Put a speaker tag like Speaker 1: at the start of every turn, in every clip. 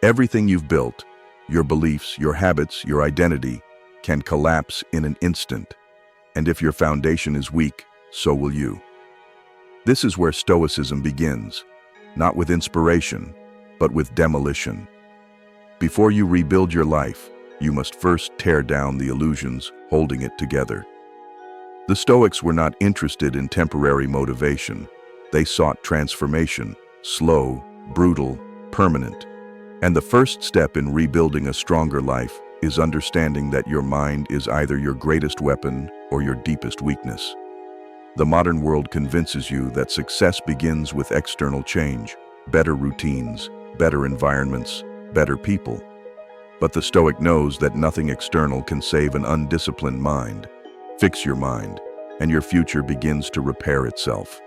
Speaker 1: Everything you've built, your beliefs, your habits, your identity, can collapse in an instant. And if your foundation is weak, so will you. This is where Stoicism begins, not with inspiration, but with demolition. Before you rebuild your life, you must first tear down the illusions holding it together. The Stoics were not interested in temporary motivation. They sought transformation, slow, brutal, permanent. And the first step in rebuilding a stronger life is understanding that your mind is either your greatest weapon or your deepest weakness. The modern world convinces you that success begins with external change, better routines, better environments, better people. But the Stoic knows that nothing external can save an undisciplined mind. Fix your mind, and your future begins to repair itself.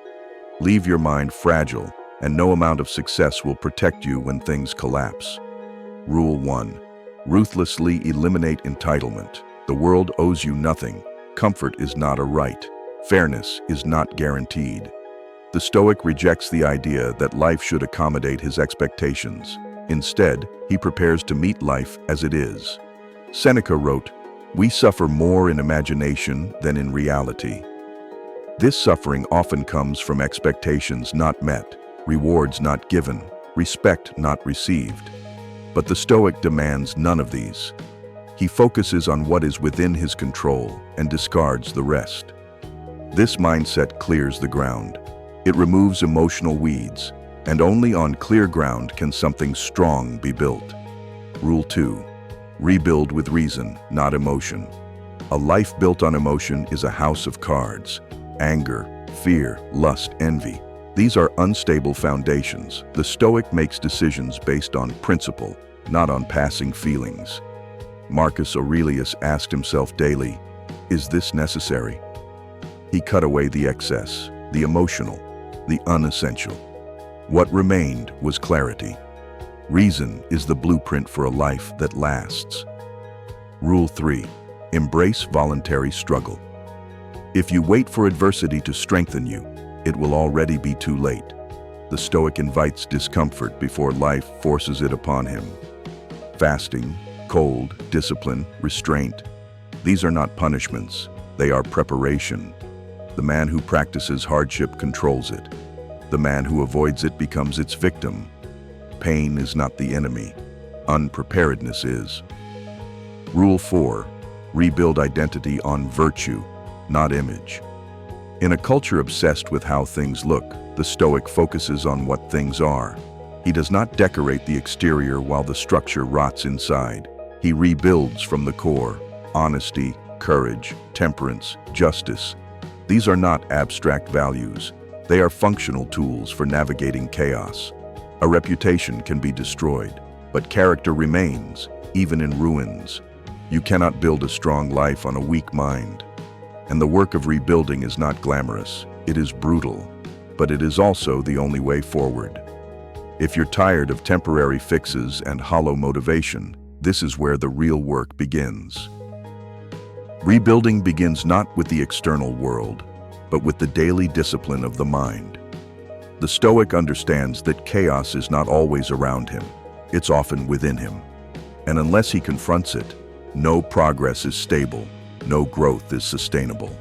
Speaker 1: Leave your mind fragile, and no amount of success will protect you when things collapse. Rule 1. Ruthlessly eliminate entitlement. The world owes you nothing. Comfort is not a right. Fairness is not guaranteed. The Stoic rejects the idea that life should accommodate his expectations. Instead, he prepares to meet life as it is. Seneca wrote, "We suffer more in imagination than in reality." This suffering often comes from expectations not met, rewards not given, respect not received. But the Stoic demands none of these. He focuses on what is within his control and discards the rest. This mindset clears the ground. It removes emotional weeds, and only on clear ground can something strong be built. Rule 2. Rebuild with reason, not emotion. A life built on emotion is a house of cards. Anger, fear, lust, envy. These are unstable foundations. The Stoic makes decisions based on principle, not on passing feelings. Marcus Aurelius asked himself daily, "Is this necessary?" He cut away the excess, the emotional, the unessential. What remained was clarity. Reason is the blueprint for a life that lasts. Rule 3. Embrace voluntary struggle. If you wait for adversity to strengthen you, it will already be too late. The Stoic invites discomfort before life forces it upon him. Fasting, cold, discipline, restraint. These are not punishments, they are preparation. The man who practices hardship controls it. The man who avoids it becomes its victim. Pain is not the enemy. Unpreparedness is. Rule 4. Rebuild identity on virtue, not image. In a culture obsessed with how things look, the Stoic focuses on what things are. He does not decorate the exterior while the structure rots inside. He rebuilds from the core. Honesty, courage, temperance, justice. These are not abstract values. They are functional tools for navigating chaos. A reputation can be destroyed, but character remains, even in ruins. You cannot build a strong life on a weak mind. And the work of rebuilding is not glamorous. It is brutal, but it is also the only way forward. If you're tired of temporary fixes and hollow motivation, this is where the real work begins. Rebuilding begins not with the external world, but with the daily discipline of the mind. The Stoic understands that chaos is not always around him. It's often within him. And unless he confronts it, no progress is stable, no growth is sustainable.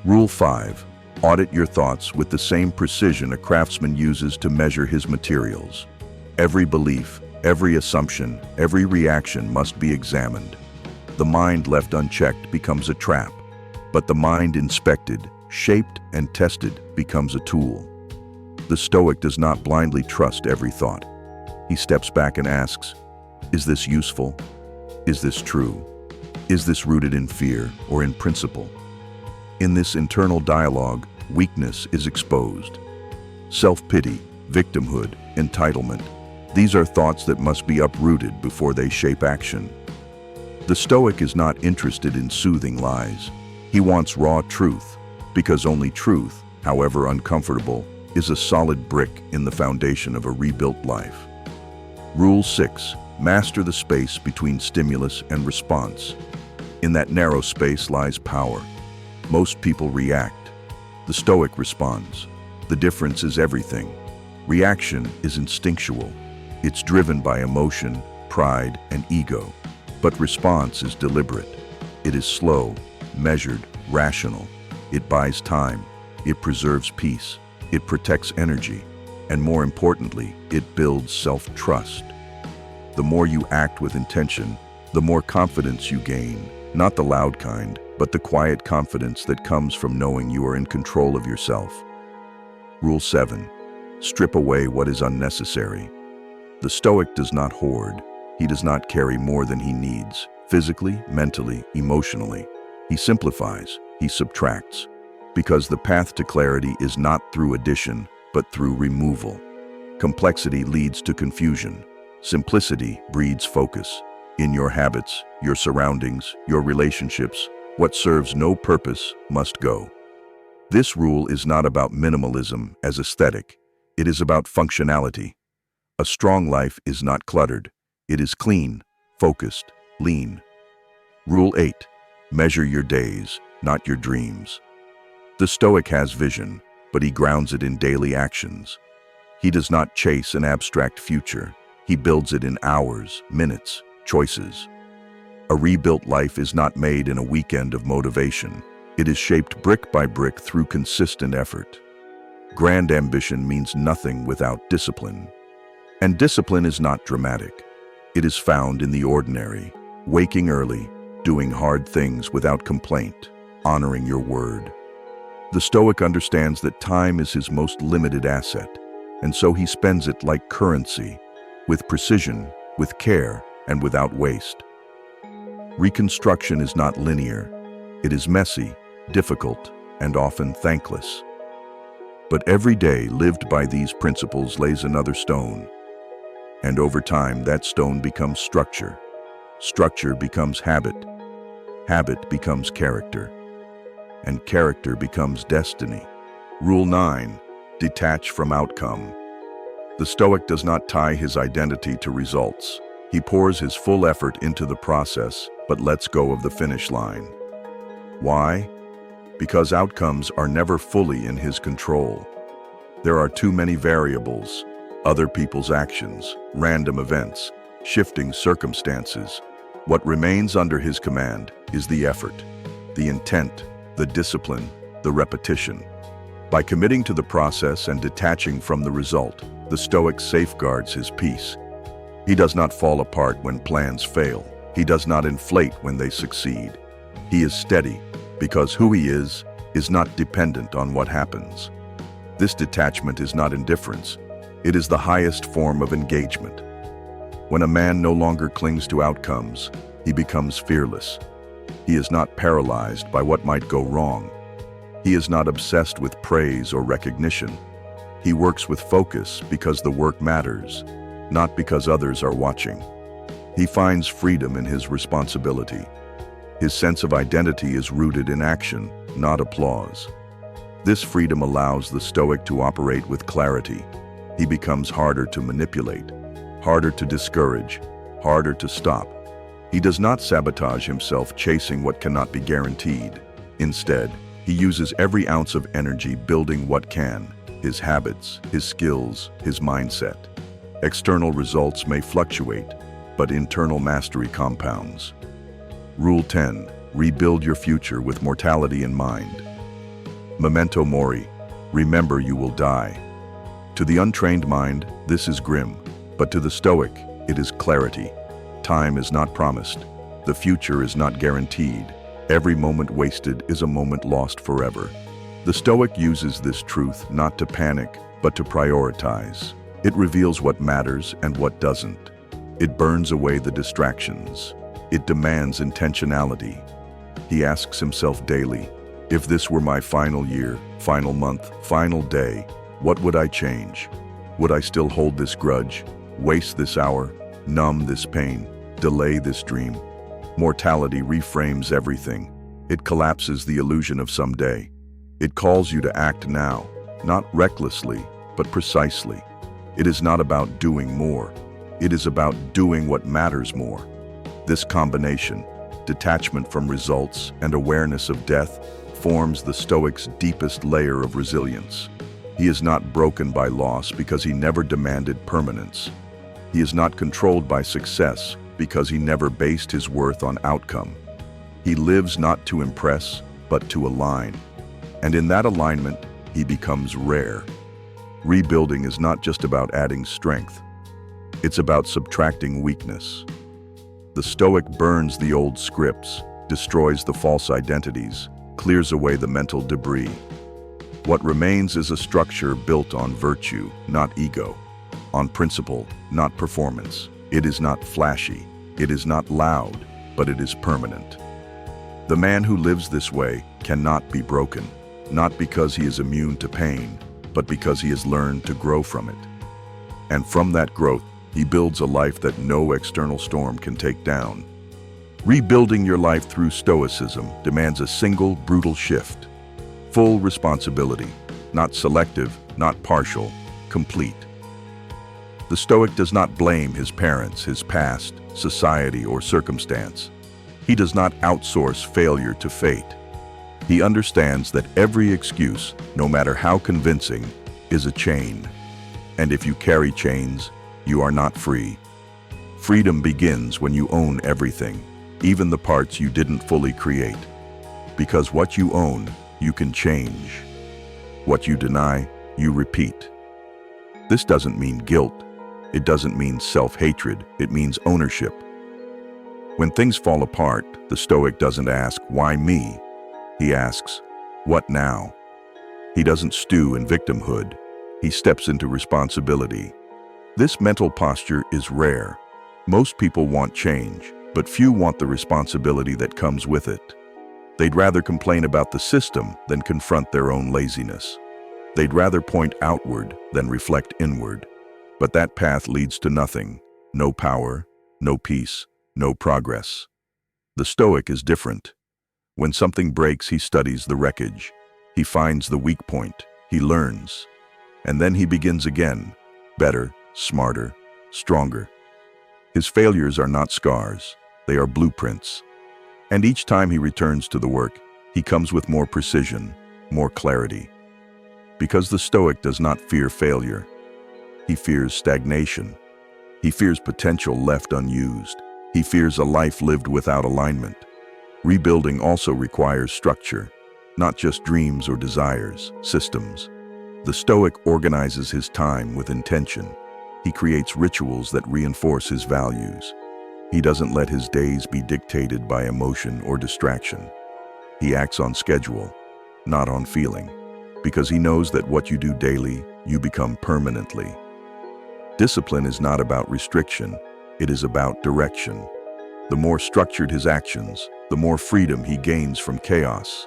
Speaker 1: Rule 5. Audit your thoughts with the same precision a craftsman uses to measure his materials. Every belief, every assumption, every reaction must be examined. The mind left unchecked becomes a trap, but the mind inspected, shaped, and tested becomes a tool. The Stoic does not blindly trust every thought. He steps back and asks, "Is this useful? Is this true? Is this rooted in fear or in principle?" In this internal dialogue, weakness is exposed. Self-pity, victimhood, entitlement. These are thoughts that must be uprooted before they shape action. The Stoic is not interested in soothing lies. He wants raw truth, because only truth, however uncomfortable, is a solid brick in the foundation of a rebuilt life. Rule 6. Master the space between stimulus and response. In that narrow space lies power. Most people react. The Stoic responds. The difference is everything. Reaction is instinctual. It's driven by emotion, pride, and ego. But response is deliberate. It is slow, measured, rational. It buys time. It preserves peace. It protects energy. And more importantly, it builds self-trust. The more you act with intention, the more confidence you gain. Not the loud kind, but the quiet confidence that comes from knowing you are in control of yourself. Rule 7. Strip away what is unnecessary. The Stoic does not hoard. He does not carry more than he needs, physically, mentally, emotionally. He simplifies, he subtracts, because the path to clarity is not through addition, but through removal. Complexity leads to confusion. Simplicity breeds focus. In your habits, your surroundings, your relationships, what serves no purpose must go. This rule is not about minimalism as aesthetic. It is about functionality. A strong life is not cluttered. It is clean, focused, lean. Rule 8. Measure your days, not your dreams. The Stoic has vision, but he grounds it in daily actions. He does not chase an abstract future. He builds it in hours, minutes, choices. A rebuilt life is not made in a weekend of motivation. It is shaped brick by brick through consistent effort. Grand ambition means nothing without discipline. And discipline is not dramatic. It is found in the ordinary, waking early, doing hard things without complaint, honoring your word. The Stoic understands that time is his most limited asset, and so he spends it like currency, with precision, with care, and without waste. Reconstruction is not linear. It is messy, difficult, and often thankless. But every day lived by these principles lays another stone. And over time, that stone becomes structure. Structure becomes habit. Habit becomes character. And character becomes destiny. Rule 9. Detach from outcome. The Stoic does not tie his identity to results. He pours his full effort into the process, but lets go of the finish line. Why? Because outcomes are never fully in his control. There are too many variables. Other people's actions, random events, shifting circumstances. What remains under his command is the effort, the intent, the discipline, the repetition. By committing to the process and detaching from the result, the Stoic safeguards his peace. He does not fall apart when plans fail. He does not inflate when they succeed. He is steady, because who he is not dependent on what happens. This detachment is not indifference. It is the highest form of engagement. When a man no longer clings to outcomes, he becomes fearless. He is not paralyzed by what might go wrong. He is not obsessed with praise or recognition. He works with focus because the work matters, not because others are watching. He finds freedom in his responsibility. His sense of identity is rooted in action, not applause. This freedom allows the Stoic to operate with clarity. He becomes harder to manipulate, harder to discourage, harder to stop. He does not sabotage himself chasing what cannot be guaranteed. Instead, he uses every ounce of energy building what can, his habits, his skills, his mindset. External results may fluctuate, but internal mastery compounds. Rule 10. Rebuild your future with mortality in mind. Memento mori. Remember you will die. To the untrained mind, this is grim, but to the Stoic, it is clarity. Time is not promised. The future is not guaranteed. Every moment wasted is a moment lost forever. The Stoic uses this truth not to panic, but to prioritize. It reveals what matters and what doesn't. It burns away the distractions. It demands intentionality. He asks himself daily, if this were my final year, final month, final day, what would I change? Would I still hold this grudge, waste this hour, numb this pain, delay this dream? Mortality reframes everything. It collapses the illusion of someday. It calls you to act now, not recklessly, but precisely. It is not about doing more. It is about doing what matters more. This combination, detachment from results and awareness of death, forms the Stoic's deepest layer of resilience. He is not broken by loss because he never demanded permanence. He is not controlled by success because he never based his worth on outcome. He lives not to impress, but to align. And in that alignment, he becomes rare. Rebuilding is not just about adding strength. It's about subtracting weakness. The Stoic burns the old scripts, destroys the false identities, clears away the mental debris. What remains is a structure built on virtue, not ego, on principle, not performance. It is not flashy, it is not loud, but it is permanent. The man who lives this way cannot be broken, not because he is immune to pain, but because he has learned to grow from it. And from that growth, he builds a life that no external storm can take down. Rebuilding your life through Stoicism demands a single, brutal shift. Full responsibility, not selective, not partial, complete. The Stoic does not blame his parents, his past, society, or circumstance. He does not outsource failure to fate. He understands that every excuse, no matter how convincing, is a chain. And if you carry chains, you are not free. Freedom begins when you own everything, even the parts you didn't fully create. Because what you own, you can change. What you deny, you repeat. This doesn't mean guilt. It doesn't mean self-hatred. It means ownership. When things fall apart, the Stoic doesn't ask, "Why me?" He asks, "What now?" He doesn't stew in victimhood. He steps into responsibility. This mental posture is rare. Most people want change, but few want the responsibility that comes with it. They'd rather complain about the system than confront their own laziness. They'd rather point outward than reflect inward. But that path leads to nothing. No power, no peace, no progress. The Stoic is different. When something breaks, he studies the wreckage. He finds the weak point. He learns. And then he begins again, better, smarter, stronger. His failures are not scars. They are blueprints. And each time he returns to the work, he comes with more precision, more clarity. Because the Stoic does not fear failure. He fears stagnation. He fears potential left unused. He fears a life lived without alignment. Rebuilding also requires structure, not just dreams or desires, systems. The Stoic organizes his time with intention. He creates rituals that reinforce his values. He doesn't let his days be dictated by emotion or distraction. He acts on schedule, not on feeling, because he knows that what you do daily, you become permanently. Discipline is not about restriction, it is about direction. The more structured his actions, the more freedom he gains from chaos.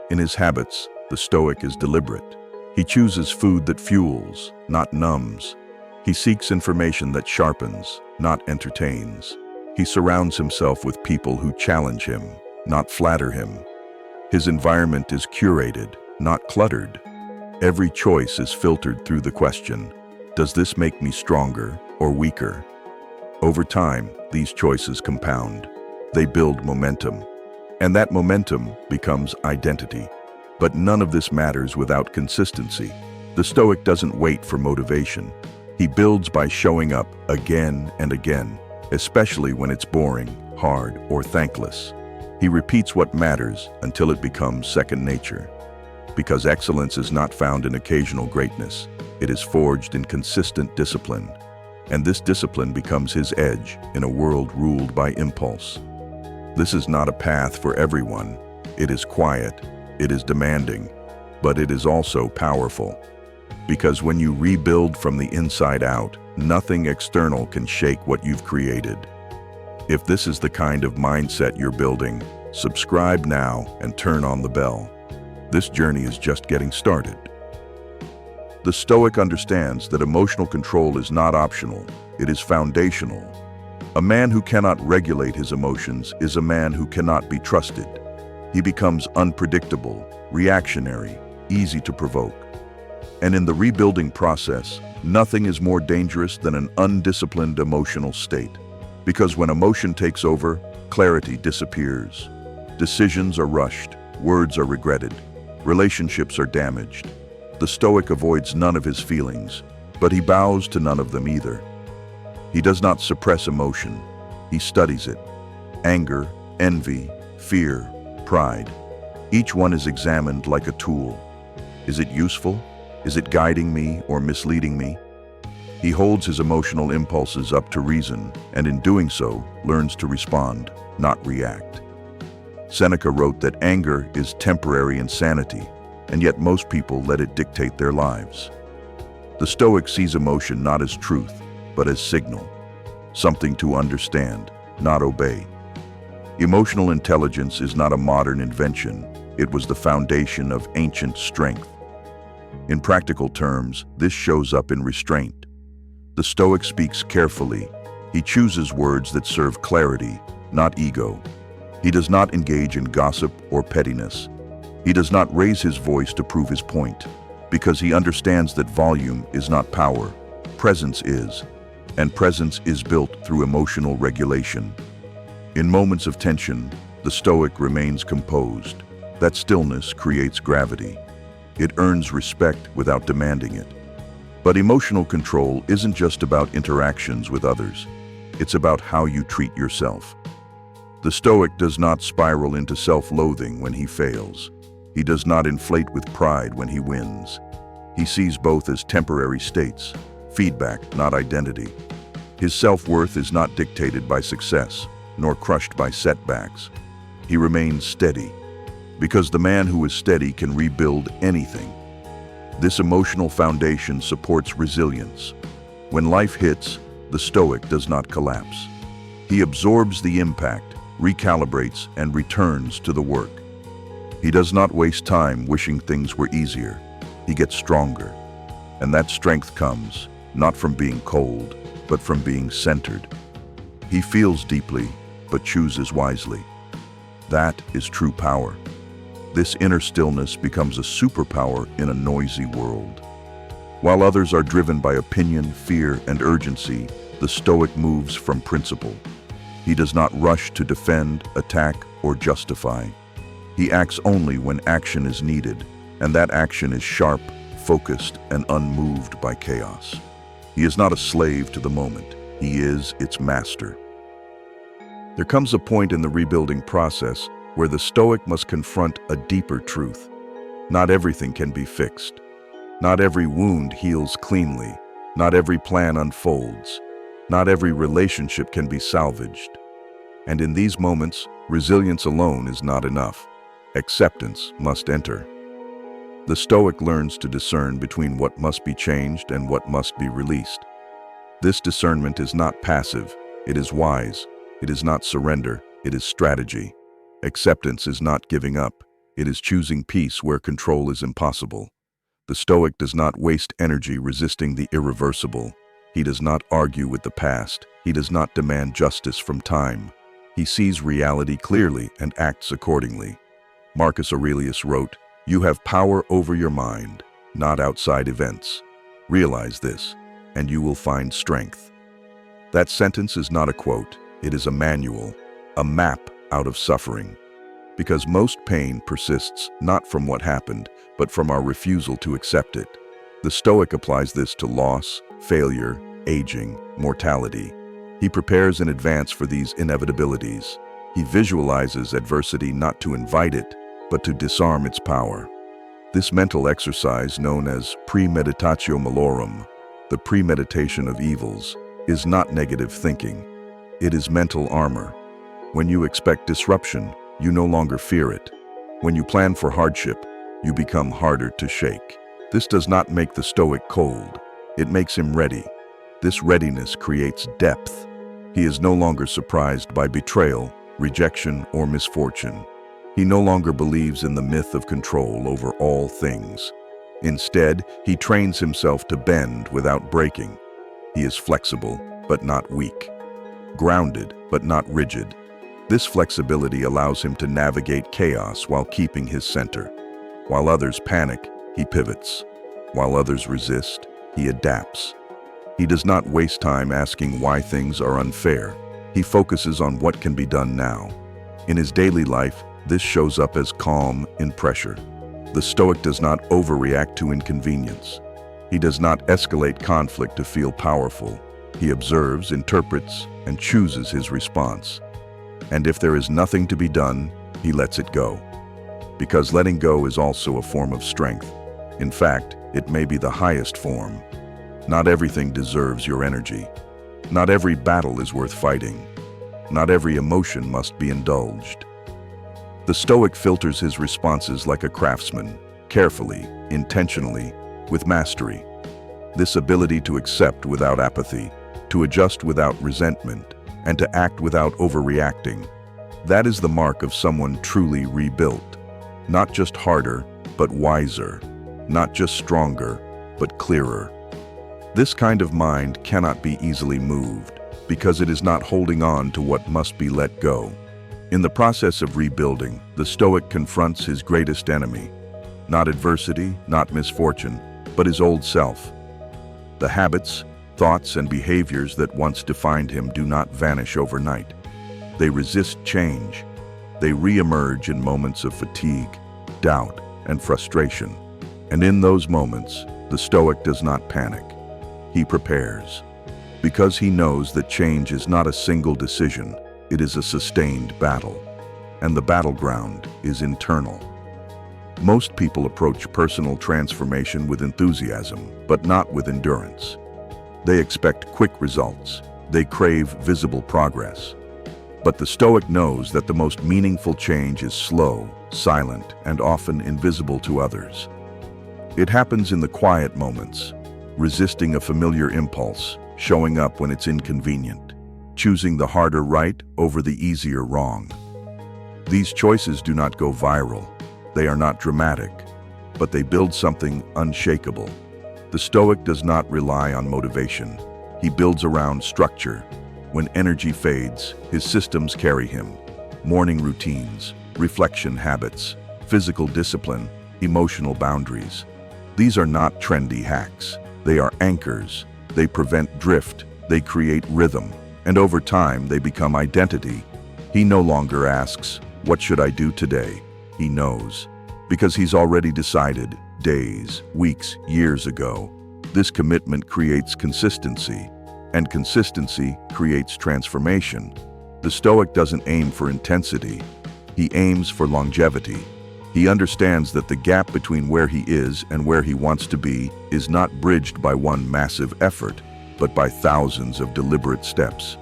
Speaker 1: In his habits, the Stoic is deliberate. He chooses food that fuels, not numbs. He seeks information that sharpens, not entertains. He surrounds himself with people who challenge him, not flatter him. His environment is curated, not cluttered. Every choice is filtered through the question, does this make me stronger or weaker? Over time, these choices compound. They build momentum. And that momentum becomes identity. But none of this matters without consistency. The Stoic doesn't wait for motivation. He builds by showing up again and again, especially when it's boring, hard, or thankless. He repeats what matters until it becomes second nature. Because excellence is not found in occasional greatness, it is forged in consistent discipline. And this discipline becomes his edge in a world ruled by impulse. This is not a path for everyone. It is quiet, it is demanding, but it is also powerful. Because when you rebuild from the inside out, nothing external can shake what you've created. If this is the kind of mindset you're building, subscribe now and turn on the bell. This journey is just getting started. The Stoic understands that emotional control is not optional, it is foundational. A man who cannot regulate his emotions is a man who cannot be trusted. He becomes unpredictable, reactionary, easy to provoke. And in the rebuilding process, nothing is more dangerous than an undisciplined emotional state. Because when emotion takes over, clarity disappears. Decisions are rushed, words are regretted, relationships are damaged. The Stoic avoids none of his feelings, but he bows to none of them either. He does not suppress emotion. He studies it. Anger, envy, fear, pride. Each one is examined like a tool. Is it useful? Is it guiding me or misleading me? He holds his emotional impulses up to reason, and in doing so, learns to respond, not react. Seneca wrote that anger is temporary insanity, and yet most people let it dictate their lives. The Stoic sees emotion not as truth, but as signal, something to understand, not obey. Emotional intelligence is not a modern invention. It was the foundation of ancient strength. In practical terms, this shows up in restraint. The Stoic speaks carefully. He chooses words that serve clarity, not ego. He does not engage in gossip or pettiness. He does not raise his voice to prove his point, because he understands that volume is not power, presence is, and presence is built through emotional regulation. In moments of tension, the Stoic remains composed. That stillness creates gravity. It earns respect without demanding it. But emotional control isn't just about interactions with others. It's about how you treat yourself. The Stoic does not spiral into self-loathing when he fails. He does not inflate with pride when he wins. He sees both as temporary states, feedback, not identity. His self-worth is not dictated by success, nor crushed by setbacks. He remains steady, because the man who is steady can rebuild anything. This emotional foundation supports resilience. When life hits, the Stoic does not collapse. He absorbs the impact, recalibrates, and returns to the work. He does not waste time wishing things were easier. He gets stronger. And that strength comes, not from being cold, but from being centered. He feels deeply, but chooses wisely. That is true power. This inner stillness becomes a superpower in a noisy world. While others are driven by opinion, fear, and urgency, the Stoic moves from principle. He does not rush to defend, attack, or justify. He acts only when action is needed, and that action is sharp, focused, and unmoved by chaos. He is not a slave to the moment. He is its master. There comes a point in the rebuilding process where the Stoic must confront a deeper truth. Not everything can be fixed. Not every wound heals cleanly. Not every plan unfolds. Not every relationship can be salvaged. And in these moments, resilience alone is not enough. Acceptance must enter. The Stoic learns to discern between what must be changed and what must be released. This discernment is not passive, it is wise. It is not surrender, it is strategy. Acceptance is not giving up, it is choosing peace where control is impossible. The Stoic does not waste energy resisting the irreversible. He does not argue with the past. He does not demand justice from time. He sees reality clearly and acts accordingly. Marcus Aurelius wrote, "You have power over your mind, not outside events. Realize this, and you will find strength." That sentence is not a quote, it is a manual, a map out of suffering. Because most pain persists not from what happened, but from our refusal to accept it. The Stoic applies this to loss, failure, aging, mortality. He prepares in advance for these inevitabilities. He visualizes adversity not to invite it, but to disarm its power. This mental exercise, known as premeditatio malorum, the premeditation of evils, is not negative thinking. It is mental armor. When you expect disruption, you no longer fear it. When you plan for hardship, you become harder to shake. This does not make the Stoic cold. It makes him ready. This readiness creates depth. He is no longer surprised by betrayal, rejection, or misfortune. He no longer believes in the myth of control over all things. Instead, he trains himself to bend without breaking. He is flexible, but not weak. Grounded, but not rigid. This flexibility allows him to navigate chaos while keeping his center. While others panic, he pivots. While others resist, he adapts. He does not waste time asking why things are unfair. He focuses on what can be done now. In his daily life, this shows up as calm in pressure. The Stoic does not overreact to inconvenience. He does not escalate conflict to feel powerful. He observes, interprets, and chooses his response. And if there is nothing to be done, he lets it go. Because letting go is also a form of strength. In fact, it may be the highest form. Not everything deserves your energy. Not every battle is worth fighting. Not every emotion must be indulged. The Stoic filters his responses like a craftsman, carefully, intentionally, with mastery. This ability to accept without apathy, to adjust without resentment, and to act without overreacting, that is the mark of someone truly rebuilt. Not just harder, but wiser. Not just stronger, but clearer. This kind of mind cannot be easily moved, because it is not holding on to what must be let go. In the process of rebuilding, the Stoic confronts his greatest enemy. Not adversity, not misfortune, but his old self. The habits, thoughts, and behaviors that once defined him do not vanish overnight. They resist change. They re-emerge in moments of fatigue, doubt, and frustration. And in those moments, the Stoic does not panic. He prepares. Because he knows that change is not a single decision, it is a sustained battle. And the battleground is internal. Most people approach personal transformation with enthusiasm, but not with endurance. They expect quick results. They crave visible progress. But the Stoic knows that the most meaningful change is slow, silent, and often invisible to others. It happens in the quiet moments, resisting a familiar impulse, showing up when it's inconvenient, choosing the harder right over the easier wrong. These choices do not go viral. They are not dramatic, but they build something unshakable. The Stoic does not rely on motivation. He builds around structure. When energy fades, his systems carry him. Morning routines, reflection habits, physical discipline, emotional boundaries. These are not trendy hacks. They are anchors. They prevent drift. They create rhythm. And over time, they become identity. He no longer asks, "What should I do today?" He knows. Because he's already decided, days, weeks, years ago. This commitment creates consistency. And consistency creates transformation. The Stoic doesn't aim for intensity. He aims for longevity. He understands that the gap between where he is and where he wants to be is not bridged by one massive effort, but by thousands of deliberate steps.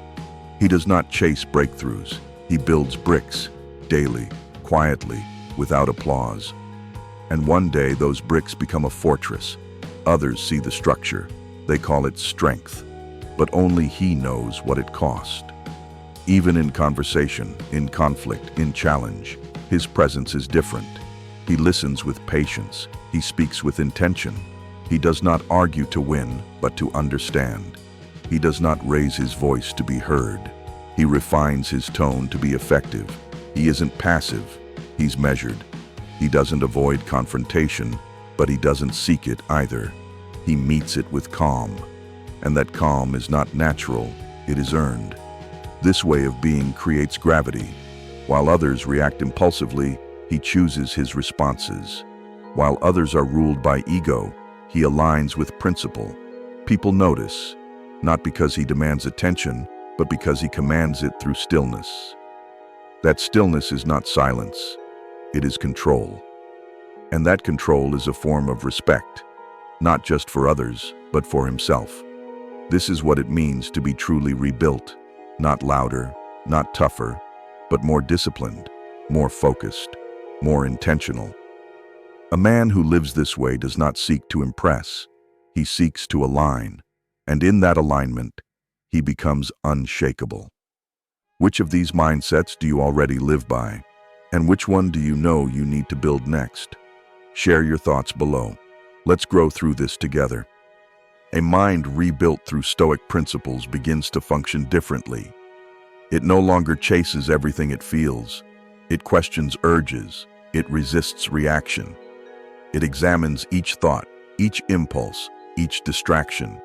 Speaker 1: He does not chase breakthroughs. He builds bricks, daily, quietly, without applause. And one day those bricks become a fortress. Others see the structure. They call it strength. But only he knows what it cost. Even in conversation, in conflict, in challenge, his presence is different. He listens with patience. He speaks with intention. He does not argue to win, but to understand. He does not raise his voice to be heard. He refines his tone to be effective. He isn't passive. He's measured. He doesn't avoid confrontation, but he doesn't seek it either. He meets it with calm. And that calm is not natural, it is earned. This way of being creates gravity. While others react impulsively, he chooses his responses. While others are ruled by ego, he aligns with principle. People notice, not because he demands attention, but because he commands it through stillness. That stillness is not silence, it is control. And that control is a form of respect, not just for others, but for himself. This is what it means to be truly rebuilt, not louder, not tougher, but more disciplined, more focused, more intentional. A man who lives this way does not seek to impress, he seeks to align, and in that alignment, he becomes unshakable. Which of these mindsets do you already live by? And which one do you know you need to build next? Share your thoughts below. Let's grow through this together. A mind rebuilt through Stoic principles begins to function differently. It no longer chases everything it feels. It questions urges. It resists reaction. It examines each thought, each impulse, each distraction.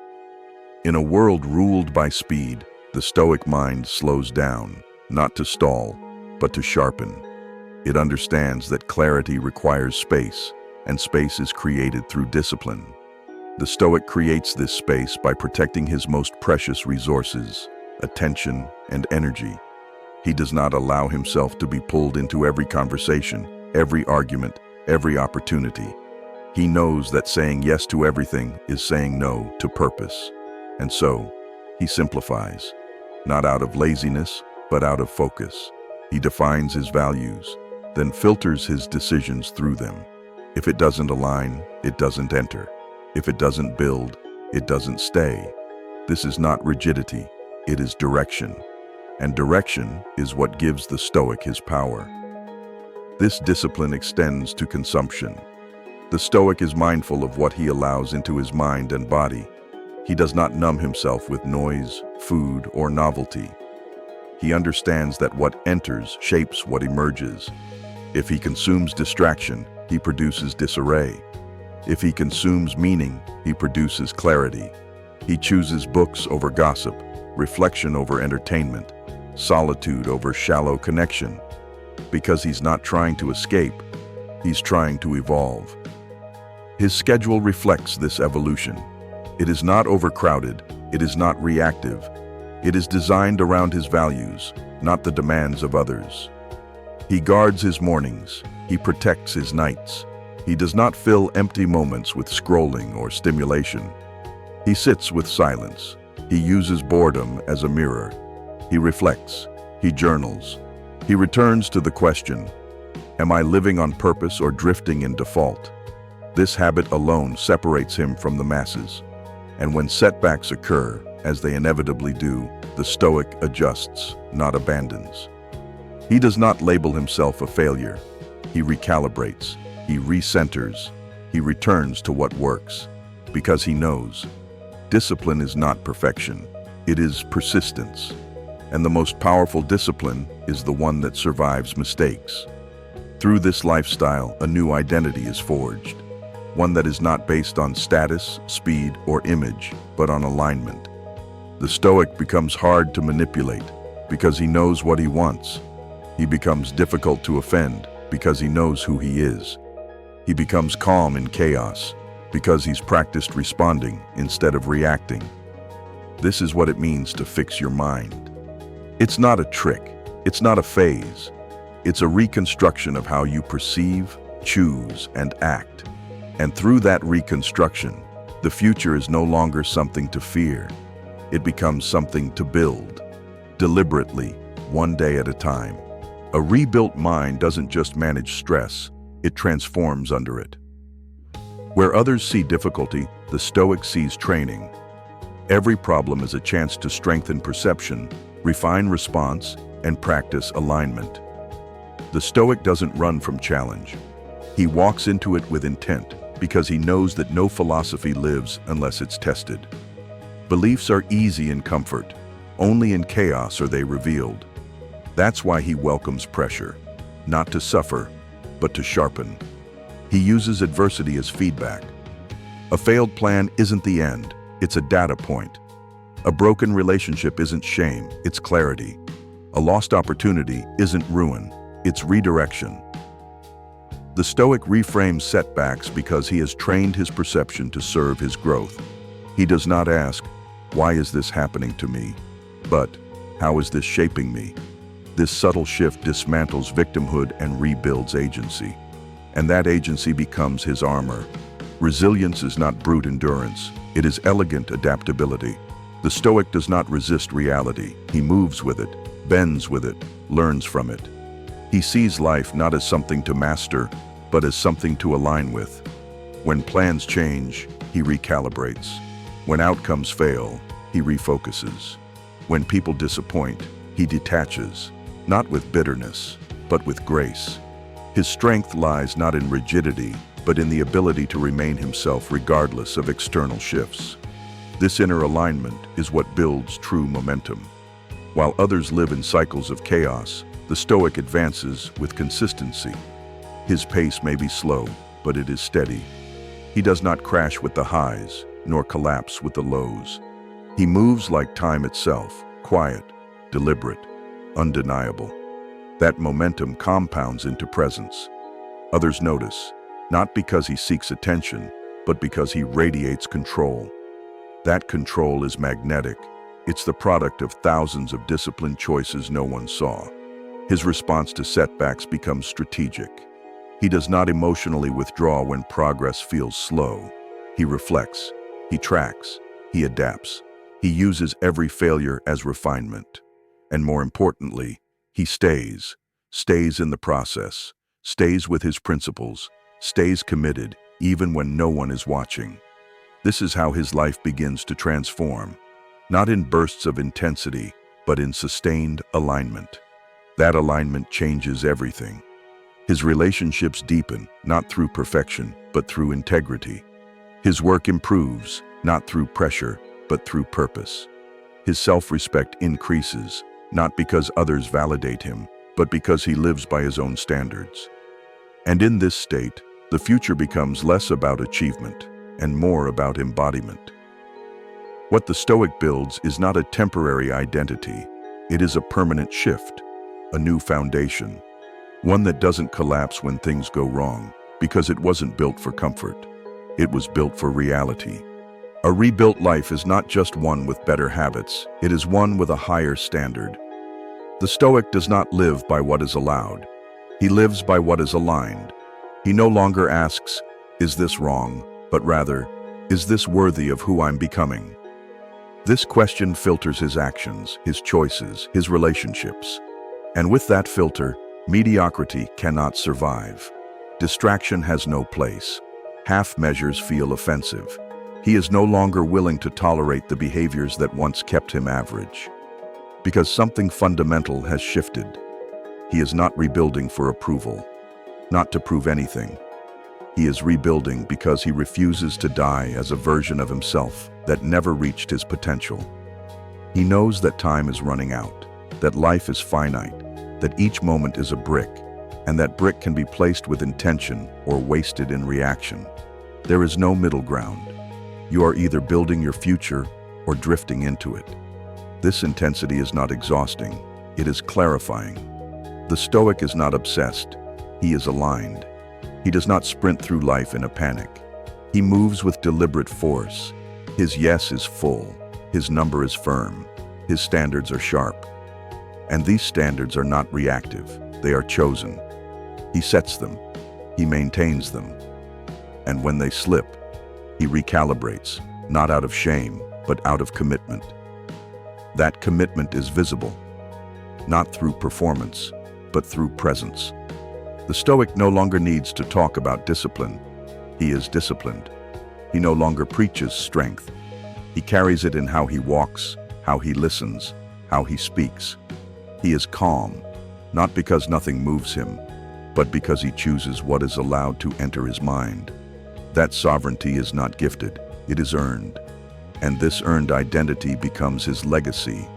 Speaker 1: In a world ruled by speed, the Stoic mind slows down, not to stall, but to sharpen. It understands that clarity requires space, and space is created through discipline. The Stoic creates this space by protecting his most precious resources, attention and energy. He does not allow himself to be pulled into every conversation, every argument, every opportunity. He knows that saying yes to everything is saying no to purpose. And so, he simplifies, not out of laziness, but out of focus. He defines his values, then filters his decisions through them. If it doesn't align, it doesn't enter. If it doesn't build, it doesn't stay. This is not rigidity, it is direction. And direction is what gives the Stoic his power. This discipline extends to consumption. The Stoic is mindful of what he allows into his mind and body. He does not numb himself with noise, food, or novelty. He understands that what enters shapes what emerges. If he consumes distraction, he produces disarray. If he consumes meaning, he produces clarity. He chooses books over gossip, reflection over entertainment, solitude over shallow connection. Because he's not trying to escape, he's trying to evolve. His schedule reflects this evolution. It is not overcrowded, it is not reactive. It is designed around his values, not the demands of others. He guards his mornings, he protects his nights. He does not fill empty moments with scrolling or stimulation. He sits with silence. He uses boredom as a mirror. He reflects. He journals. He returns to the question, am I living on purpose or drifting in default? This habit alone separates him from the masses. And when setbacks occur, as they inevitably do, the Stoic adjusts, not abandons. He does not label himself a failure. He recalibrates. He recenters. He returns to what works. Because he knows, discipline is not perfection. It is persistence. And the most powerful discipline is the one that survives mistakes. Through this lifestyle, a new identity is forged. One that is not based on status, speed, or image, but on alignment. The Stoic becomes hard to manipulate because he knows what he wants. He becomes difficult to offend because he knows who he is. He becomes calm in chaos because he's practiced responding instead of reacting. This is what it means to fix your mind. It's not a trick. It's not a phase. It's a reconstruction of how you perceive, choose, and act. And through that reconstruction, the future is no longer something to fear. It becomes something to build, deliberately, one day at a time. A rebuilt mind doesn't just manage stress, it transforms under it. Where others see difficulty, the Stoic sees training. Every problem is a chance to strengthen perception, refine response, and practice alignment. The Stoic doesn't run from challenge. He walks into it with intent because he knows that no philosophy lives unless it's tested. Beliefs are easy in comfort. Only in chaos are they revealed. That's why he welcomes pressure, not to suffer, but to sharpen. He uses adversity as feedback. A failed plan isn't the end, it's a data point. A broken relationship isn't shame, it's clarity. A lost opportunity isn't ruin, it's redirection. The Stoic reframes setbacks because he has trained his perception to serve his growth. He does not ask, why is this happening to me? But, how is this shaping me? This subtle shift dismantles victimhood and rebuilds agency. And that agency becomes his armor. Resilience is not brute endurance, it is elegant adaptability. The Stoic does not resist reality, he moves with it, bends with it, learns from it. He sees life not as something to master, but as something to align with. When plans change, he recalibrates. When outcomes fail, he refocuses. When people disappoint, he detaches, not with bitterness, but with grace. His strength lies not in rigidity, but in the ability to remain himself regardless of external shifts. This inner alignment is what builds true momentum. While others live in cycles of chaos, the Stoic advances with consistency. His pace may be slow, but it is steady. He does not crash with the highs, nor collapse with the lows. He moves like time itself, quiet, deliberate, undeniable. That momentum compounds into presence. Others notice, not because he seeks attention, but because he radiates control. That control is magnetic. It's the product of thousands of disciplined choices no one saw. His response to setbacks becomes strategic. He does not emotionally withdraw when progress feels slow. He reflects, he tracks, he adapts. He uses every failure as refinement. And more importantly, he stays in the process, stays with his principles, stays committed even when no one is watching. This is how his life begins to transform, not in bursts of intensity, but in sustained alignment. That alignment changes everything. His relationships deepen, not through perfection, but through integrity. His work improves, not through pressure, but through purpose. His self-respect increases, not because others validate him, but because he lives by his own standards. And in this state, the future becomes less about achievement and more about embodiment. What the Stoic builds is not a temporary identity. It is a permanent shift, a new foundation, one that doesn't collapse when things go wrong, because it wasn't built for comfort. It was built for reality. A rebuilt life is not just one with better habits, it is one with a higher standard. The Stoic does not live by what is allowed. He lives by what is aligned. He no longer asks, "Is this wrong?" but rather, "Is this worthy of who I'm becoming?" This question filters his actions, his choices, his relationships. And with that filter, mediocrity cannot survive. Distraction has no place. Half measures feel offensive. He is no longer willing to tolerate the behaviors that once kept him average. Because something fundamental has shifted. He is not rebuilding for approval, not to prove anything. He is rebuilding because he refuses to die as a version of himself that never reached his potential. He knows that time is running out, that life is finite, that each moment is a brick, and that brick can be placed with intention or wasted in reaction. There is no middle ground. You are either building your future or drifting into it. This intensity is not exhausting, it is clarifying. The Stoic is not obsessed, he is aligned. He does not sprint through life in a panic. He moves with deliberate force. His yes is full, his number is firm, his standards are sharp. And these standards are not reactive, they are chosen. He sets them, he maintains them. And when they slip, he recalibrates, not out of shame, but out of commitment. That commitment is visible, not through performance, but through presence. The Stoic no longer needs to talk about discipline. He is disciplined. He no longer preaches strength. He carries it in how he walks, how he listens, how he speaks. He is calm, not because nothing moves him, but because he chooses what is allowed to enter his mind. That sovereignty is not gifted, it is earned. And this earned identity becomes his legacy,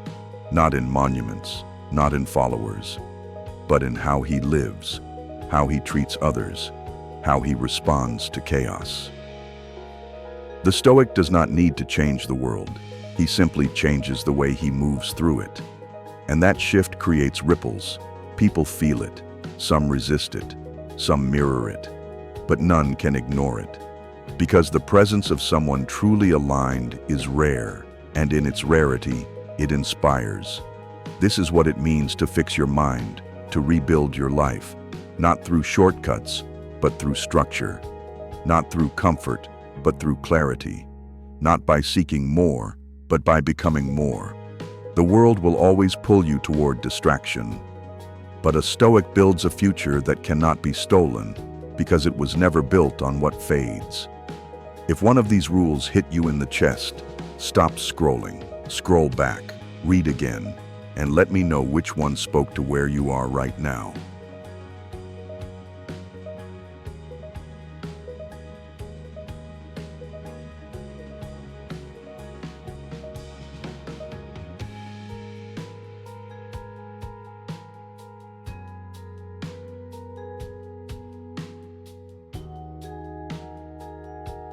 Speaker 1: not in monuments, not in followers, but in how he lives, how he treats others, how he responds to chaos. The Stoic does not need to change the world. He simply changes the way he moves through it. And that shift creates ripples. People feel it. Some resist it. Some mirror it. But none can ignore it. Because the presence of someone truly aligned is rare, and in its rarity, it inspires. This is what it means to fix your mind, to rebuild your life, not through shortcuts, but through structure, not through comfort, but through clarity, not by seeking more, but by becoming more. The world will always pull you toward distraction, but a Stoic builds a future that cannot be stolen because it was never built on what fades. If one of these rules hit you in the chest, stop scrolling, scroll back, read again, and let me know which one spoke to where you are right now.